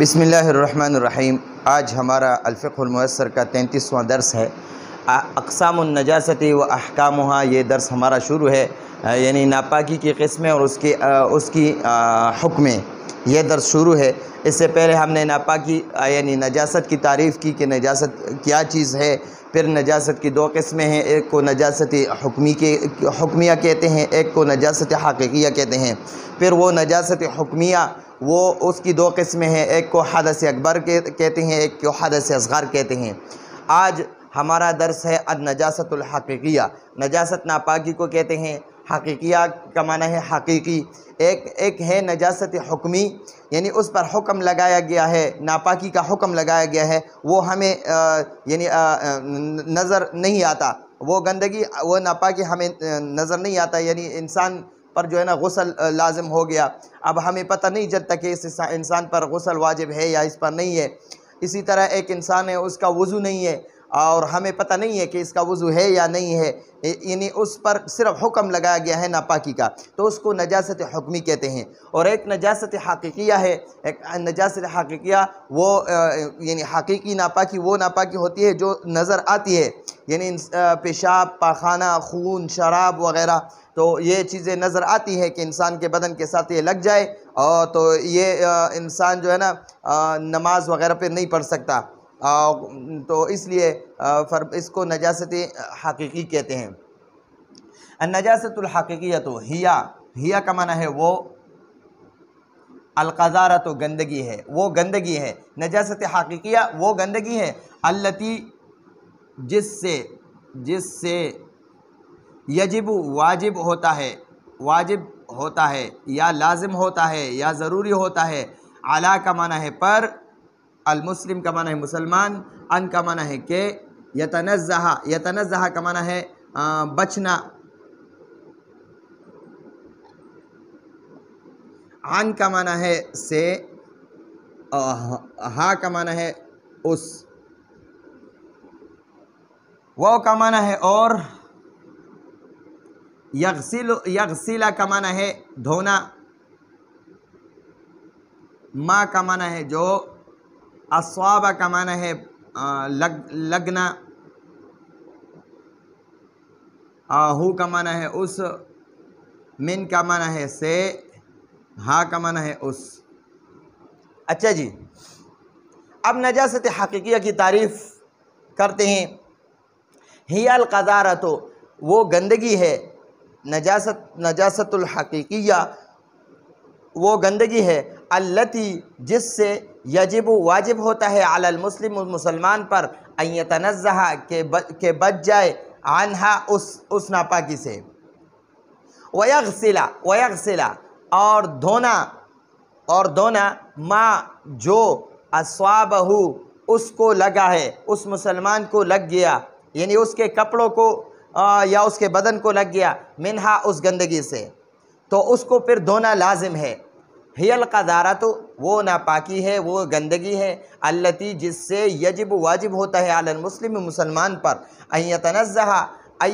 بسم اللہ الرحمن الرحیم۔ آج ہمارا الفقہ الميسر کا 33واں درس ہے۔ اقسام النجاست و احکامها، یہ درس ہمارا شروع ہے، یعنی ناپاکی کی قسمیں اور اس کی حکمیں، یہ درس شروع ہے۔ اس سے پہلے ہم نے ناپاکی یعنی نجاست کی تعریف کی کہ نجاست کیا چیز ہے، پھر نجاست کی دو قسمیں ہیں، ایک کو نجاست حکمیہ کہتے ہیں، ایک کو نجاست حقیقیہ کہتے ہیں۔ پھر وہ نجاست حکمیہ وہ اس کی دو قسمیں ہیں، ایک کو حدث اکبر کہتے ہیں، ایک کو حدث اصغر کہتے ہیں۔ آج ہمارا درس ہے النجاست الحقیقیہ۔ نجاست ناپاکی کو کہتے ہیں، حقیقیہ کا معنی ہے حقیقی۔ ایک ہے نجاست حکمی، یعنی اس پر حکم لگایا گیا ہے، ناپاکی کا حکم لگایا گیا ہے، وہ ہمیں یعنی نظر نہیں آتا، وہ گندگی وہ ناپاکی ہمیں نظر نہیں آتا، یعنی انسان پر جو ہے نا غسل لازم ہو گیا، اب ہمیں پتہ نہیں چلتا کہ اس انسان پر غسل واجب ہے یا اس پر نہیں ہے۔ اسی طرح ایک انسان ہے، اس کا وضو نہیں ہے اور ہمیں پتہ نہیں ہے کہ اس کا وضو ہے یا نہیں ہے، یعنی اس پر صرف حکم لگایا گیا ہے ناپاکی کا، تو اس کو نجاست حکمی کہتے ہیں۔ اور ایک نجاست حقیقیہ ہے، ایک نجاست حقیقیہ وہ یعنی حقیقی ناپاکی وہ ناپاکی ہوتی ہے جو نظر آتی ہے، یعنی پیشاب، پاخانہ، خون، شراب وغیرہ، تو یہ چیزیں نظر آتی ہے کہ انسان کے بدن کے ساتھ یہ لگ جائے اور تو یہ انسان جو ہے نا نماز وغیرہ پہ نہیں پڑھ سکتا، تو اس لیے اس کو نجاست حقیقی کہتے ہیں۔ النجاست الحقیقیہ تو ہیا کا معنی ہے وہ، القذارۃ تو گندگی ہے، وہ گندگی ہے۔ نجاست حقیقیہ وہ گندگی ہے التی جس سے یجب واجب ہوتا ہے یا لازم ہوتا ہے یا ضروری ہوتا ہے، علی کا معنی ہے پر، المسلم کا معنی ہے مسلمان، ان کا معنی ہے کہ، یتنزہ کا معنی ہے بچنا، عن کا معنی ہے سے، ہا کا معنی ہے اس، وہ کا معنی ہے اور، یغسل کا معنی ہے دھونا، ما کا معنی ہے جو، اصواب کا معنی ہے لگنا، ہو کا معنی ہے اس، من کا معنی ہے سے، ہا کا معنی ہے اس۔ اچھا جی، اب نجاست حقیقیہ کی تعریف کرتے ہیں۔ ہی القذارۃ، وہ گندگی ہے، نجاست الحقیقیہ وہ گندگی ہے التی جس سے یجب واجب ہوتا ہے علی المسلم مسلمان پر، ان یتنزہ کہ بچ جائے، عنہا اس ناپاکی سے، ویغسل اور دھونا ما جو، اصوابہ اس کو لگا ہے، اس مسلمان کو لگ گیا، یعنی اس کے کپڑوں کو یا اس کے بدن کو لگ گیا، منہا اس گندگی سے، تو اس کو پھر دھونا لازم ہے۔ ہی القذارۃ وہ ناپاکی ہے، وہ گندگی ہے التی جس سے یجب واجب ہوتا ہے علی المسلم مسلمان پر، ان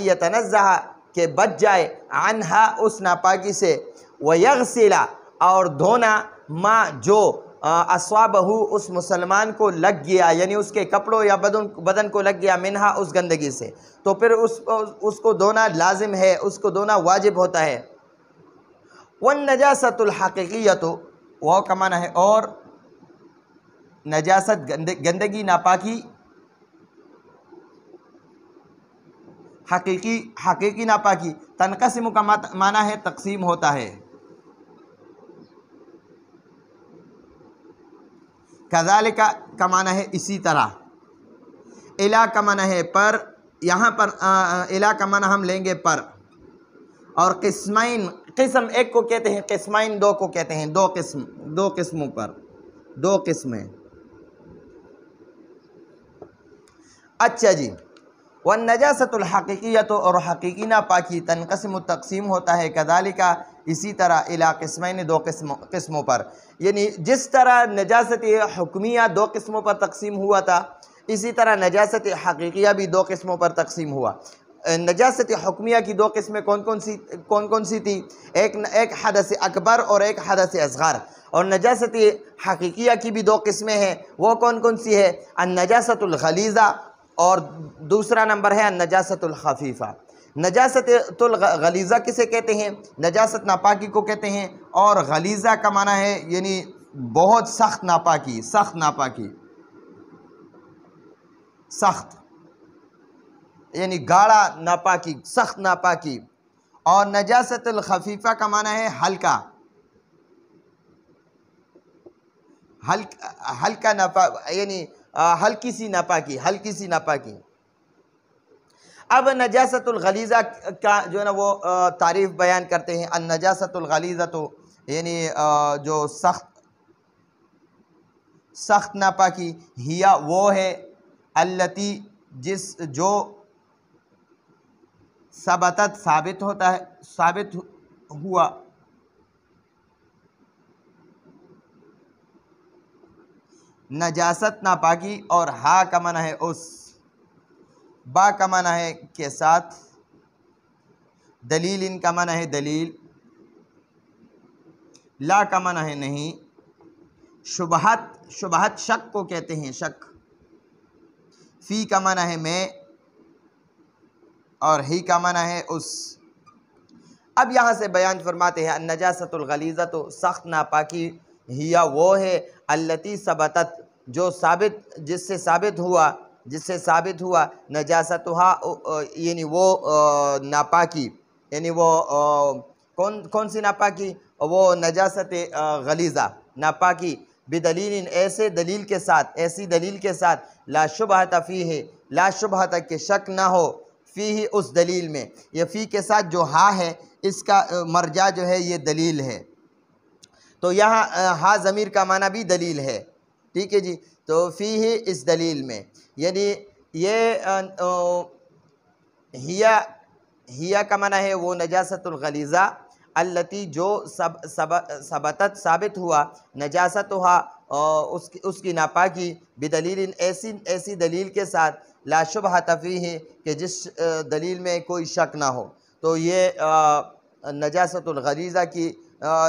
یتنزہ کہ بچ جائے، عنہا اس ناپاکی سے، ویغسل اور دھونا ما جو، اصوابہ اس مسلمان کو لگ گیا، یعنی اس کے کپڑوں یا بدن کو لگ گیا، منہا اس گندگی سے، تو پھر اس کو دھونا لازم ہے، اس کو دھونا واجب ہوتا ہے۔ والنجاست الحقیقیۃ وہ کا معنی ہے اور، نجاست گندگی ناپاکی، حقیقی ناپاکی، تنقسم کا معنی ہے تقسیم ہوتا ہے، کذالک کا معنی ہے اسی طرح، الی کا معنی ہے پر، یہاں پر الی کا معنی ہم لیں گے پر، اور قسمین، قسم ایک کو کہتے ہیں، قسمین دو کو کہتے ہیں، دو قسموں پر، دو قسمیں۔ اچھا جی، والنجاست الحقیقیۃ اور حقیقی ناپاکی، تنقسم تقسیم ہوتا ہے، کذالک اسی طرح، الی قسمین دو قسموں پر، یعنی جس طرح نجاست حکمیہ دو قسموں پر تقسیم ہوا تھا، اسی طرح نجاست حقیقیہ بھی دو قسموں پر تقسیم ہوا۔ نجاست حکمیہ کی دو قسمیں کون کون سی تھی؟ ایک حدث اکبر اور ایک حدث اصغر. اور نجاست حقیقیہ کی بھی دو قسمیں ہیں، وہ کون کون سی ہے؟ النجاست الغلیظہ اور دوسرا نمبر ہے النجاست الخفیفہ. نجاست الغلیظہ کسے کہتے ہیں؟ نجاست ناپاکی کو کہتے ہیں. اور غلیظہ کا معنی ہے یعنی بہت سخت ناپاکی، سخت یعنی گاڑا ناپاکی، سخت ناپاکی. اور نجاست الخفیفہ کا معنی ہے ہلکا یعنی ہلکی سی ناپاکی. اب نجاست الغلیظہ کا جو ہے نا وہ تعریف بیان کرتے ہیں. النجاست الغلیظہ تو یعنی جو سخت ناپاکی، ہیا وہ ہے التی جو ثابت ہوا نجاست ناپاکی. اور ہا کا معنی ہے اس، با کا معنی ہے کے ساتھ، دلیل ان کا معنی ہے دلیل، لا کا معنی ہے نہیں، شبہت شک کو کہتے ہیں شک، فی کا معنی ہے میں، اور ہی کا معنی ہے اس. اب یہاں سے بیان فرماتے ہیں النجاست الغلیظہ تو سخت ناپاکی، ہیا وہ ہے التی ثبتت جو جس سے ثابت ہوا نجاستہا یعنی وہ ناپاکی، یعنی وہ کون سی ناپاکی؟ وہ نجاست غلیظہ ناپاکی بدلیل ایسی دلیل کے ساتھ لا شبہۃ فیہ، لا شبہۃ کہ شک نہ ہو، فیہ اس دلیل میں. یہ فی کے ساتھ جو ہا ہے اس کا مرجع جو ہے یہ دلیل ہے. تو یہاں ہا ضمیر کا معنی بھی دلیل ہے، ٹھیک ہے جی. تو فیہ اس دلیل میں، یعنی یہ ہیا کا معنی ہے وہ نجاست الغلیظہ التی جو ثابت ہوا نجاستہا اس کی ناپاکی بدلیل ایسی دلیل کے ساتھ لا شبہۃ فیہ کہ جس دلیل میں کوئی شک نہ ہو. تو یہ نجاست الغلیظہ کی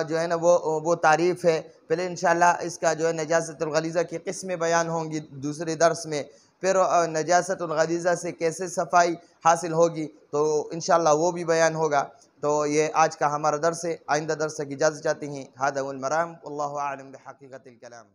جو ہے نا وہ تعریف ہے. پہلے انشاءاللہ اس کا جو ہے نجاست الغلیظہ کی قسمیں بیان ہوں گی دوسرے درس میں، پھر نجاست الغلیظہ سے کیسے صفائی حاصل ہوگی تو انشاءاللہ وہ بھی بیان ہوگا. تو یہ آج کا ہمارا درس ہے. آئندہ درس کی اجازت چاہتے ہیں. ھذا هو المرام واللہ اعلم بحقیقت الکلام.